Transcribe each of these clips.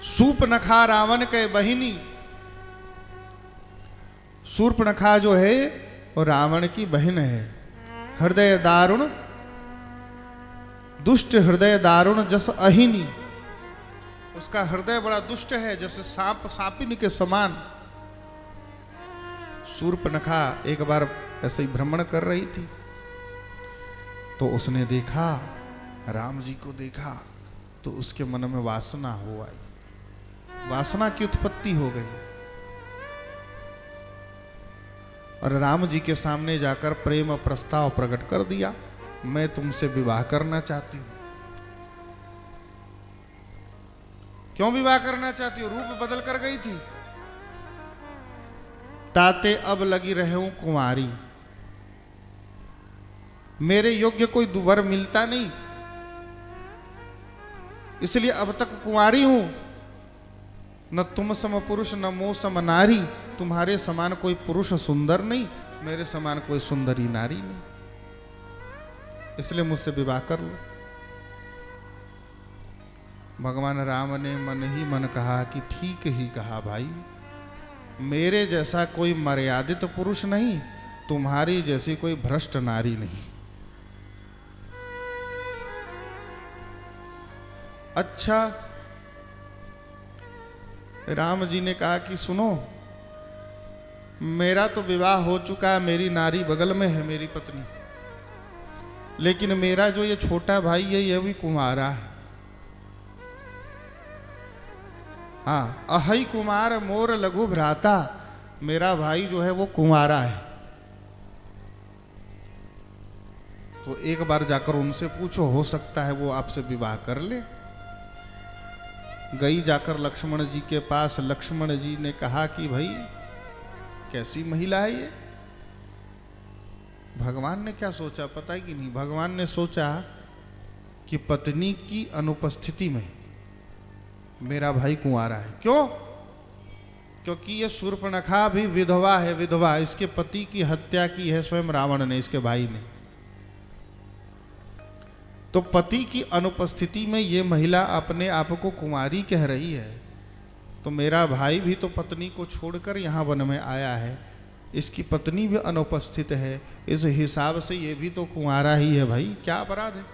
सूर्पनखा रावण के बहिनी। सूर्पनखा जो है वो रावण की बहन है। हृदय दारुण, दुष्ट हृदय दारुण जस अहिनी। उसका हृदय बड़ा दुष्ट है, जैसे सांप सांपिन के समान। सूर्पनखा एक बार ऐसे ही भ्रमण कर रही थी, तो उसने देखा, राम जी को देखा, तो उसके मन में वासना हो आई, वासना की उत्पत्ति हो गई, और राम जी के सामने जाकर प्रेम प्रस्ताव प्रकट कर दिया, मैं तुमसे विवाह करना चाहती हूं। क्यों विवाह करना चाहती हूं? रूप बदल कर गई थी। ताते अब लगी रहूं कुंवारी, मेरे योग्य कोई वर मिलता नहीं, इसलिए अब तक कुंवारी हूं। न तुम सम पुरुष न मो सम नारी, तुम्हारे समान कोई पुरुष सुंदर नहीं, मेरे समान कोई सुंदरी नारी नहीं, इसलिए मुझसे विवाह कर लो। भगवान राम ने मन ही मन कहा कि ठीक ही कहा भाई, मेरे जैसा कोई मर्यादित पुरुष नहीं, तुम्हारी जैसी कोई भ्रष्ट नारी नहीं। अच्छा, राम जी ने कहा कि सुनो, मेरा तो विवाह हो चुका है, मेरी नारी बगल में है, मेरी पत्नी, लेकिन मेरा जो ये छोटा भाई है ये भी कुमारा है। हाँ, अहई कुमार मोर लघु भ्राता, मेरा भाई जो है वो कुमारा है। तो एक बार जाकर उनसे पूछो, हो सकता है वो आपसे विवाह कर ले। गई जाकर लक्ष्मण जी के पास, लक्ष्मण जी ने कहा कि भाई कैसी महिला है ये? भगवान ने क्या सोचा पता है कि नहीं? भगवान ने सोचा कि पत्नी की अनुपस्थिति में मेरा भाई कुंवारा है। क्यों? क्योंकि ये शूर्पणखा भी विधवा है, विधवा। इसके पति की हत्या की है स्वयं रावण ने, इसके भाई ने। तो पति की अनुपस्थिति में ये महिला अपने आप को कुंवारी कह रही है, तो मेरा भाई भी तो पत्नी को छोड़कर यहाँ वन में आया है, इसकी पत्नी भी अनुपस्थित है, इस हिसाब से ये भी तो कुंवारा ही है भाई, क्या अपराध है?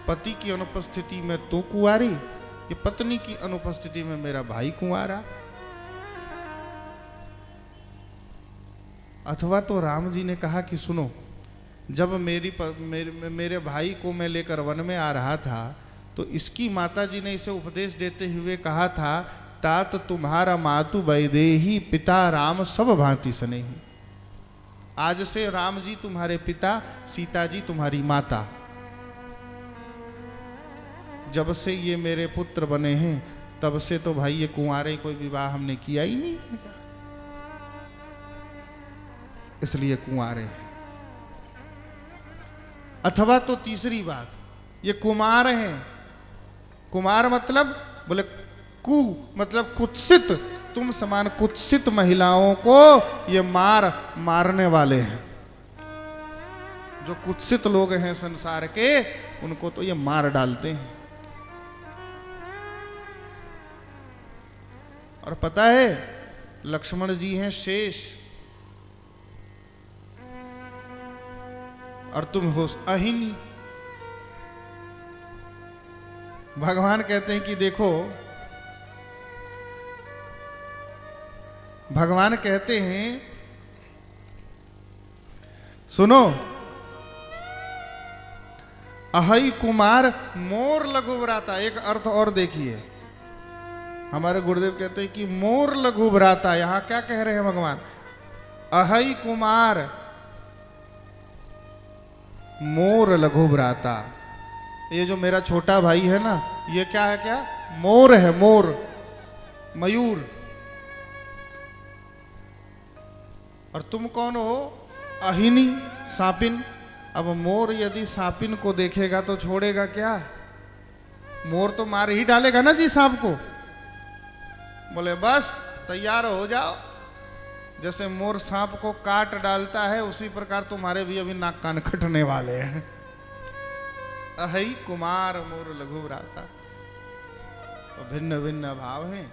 पति की अनुपस्थिति में तू कुंवारी, ये पत्नी की अनुपस्थिति में मेरा भाई कुंवारा। अथवा तो राम जी ने कहा कि सुनो, जब मेरे भाई को मैं लेकर वन में आ रहा था, तो इसकी माता जी ने इसे उपदेश देते हुए कहा था, तात तुम्हारा मातु वैदेही, पिता राम सब भांति स्नेही। आज से राम जी तुम्हारे पिता, सीता जी तुम्हारी माता। जब से ये मेरे पुत्र बने हैं, तब से तो भाई ये कुंवारे, कोई विवाह हमने किया ही नहीं, इसलिए कुंवारे हैं। अथवा तो तीसरी बात, ये कुमार हैं। कुमार मतलब, बोले कु मतलब कुत्सित, तुम समान कुत्सित महिलाओं को ये मारने वाले हैं। जो कुत्सित लोग हैं संसार के, उनको तो ये मार डालते हैं। और पता है, लक्ष्मण जी हैं शेष और तुम हो अहिनी। भगवान कहते हैं कि देखो, भगवान कहते हैं सुनो, अहई कुमार मोर लघु भ्राता। एक अर्थ और देखिए, हमारे गुरुदेव कहते हैं कि मोर लघु भ्राता। यहां क्या कह रहे हैं भगवान? अहई कुमार मोर लघु भ्राता। ये जो मेरा छोटा भाई है ना, ये क्या है? क्या मोर है, मोर, मयूर। और तुम कौन हो? अहिनी, सांपिन। अब मोर यदि सांपिन को देखेगा तो छोड़ेगा क्या? मोर तो मार ही डालेगा ना जी सांप को। बोले बस तैयार हो जाओ, जैसे मोर सांप को काट डालता है, उसी प्रकार तुम्हारे भी अभी नाक कान कटने वाले हैं। अहई कुमार मोर लघु भ्राता। तो भिन्न भिन्न भाव हैं।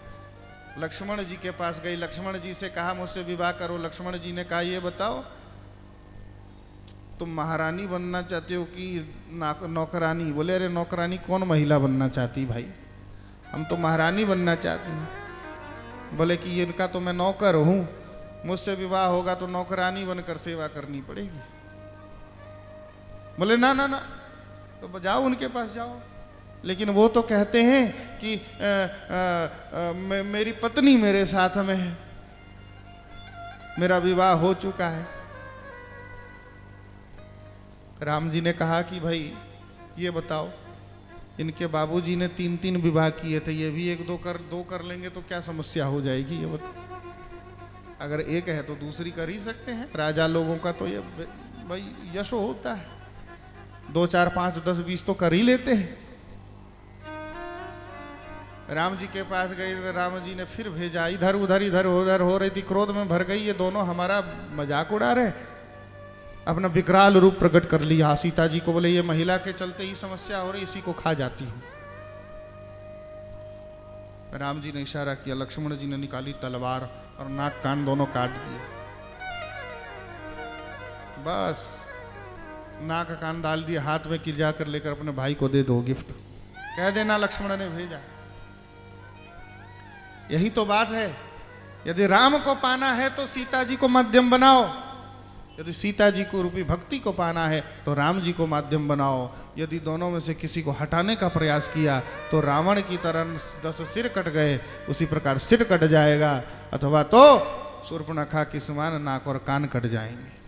लक्ष्मण जी के पास गई, लक्ष्मण जी से कहा मुझसे विवाह करो। लक्ष्मण जी ने कहा ये बताओ तुम महारानी बनना चाहते हो कि नौकरानी? बोले अरे नौकरानी कौन महिला बनना चाहती भाई, हम तो महारानी बनना चाहते हैं। बोले कि इनका तो मैं नौकर हूं, मुझसे विवाह होगा तो नौकरानी बनकर सेवा करनी पड़ेगी। बोले ना ना ना, तो जाओ उनके पास जाओ, लेकिन वो तो कहते हैं कि मेरी पत्नी मेरे साथ में है, मेरा विवाह हो चुका है। राम जी ने कहा कि भाई ये बताओ, इनके बाबूजी ने 3-3 विवाह किए थे, ये भी 1-2 कर लेंगे तो क्या समस्या हो जाएगी? ये बताओ, अगर एक है तो दूसरी कर ही सकते हैं। राजा लोगों का तो ये भाई यशो होता है, 2, 4, 5, 10, 20 तो कर ही लेते हैं। राम जी के पास गए तो राम जी ने फिर भेजा, इधर उधर हो रही थी, क्रोध में भर गई, ये दोनों हमारा मजाक उड़ा रहे, अपना विकराल रूप प्रकट कर लिया सीता जी को। बोले ये महिला के चलते ही समस्या हो रही, इसी को खा जाती हूं। राम जी ने इशारा किया, लक्ष्मण जी ने निकाली तलवार और नाक कान दोनों काट दिए। बस नाक कान डाल दिए, हाथ में किल जाकर लेकर अपने भाई को दे दो गिफ्ट, कह देना लक्ष्मण ने भेजा। यही तो बात है, यदि राम को पाना है तो सीता जी को माध्यम बनाओ, यदि सीता जी को रूपी भक्ति को पाना है तो राम जी को माध्यम बनाओ। यदि दोनों में से किसी को हटाने का प्रयास किया तो रावण की तरह 10 सिर कट गए, उसी प्रकार सिर कट जाएगा, अथवा तो शूर्पणखा की समान नाक और कान कट जाएंगे।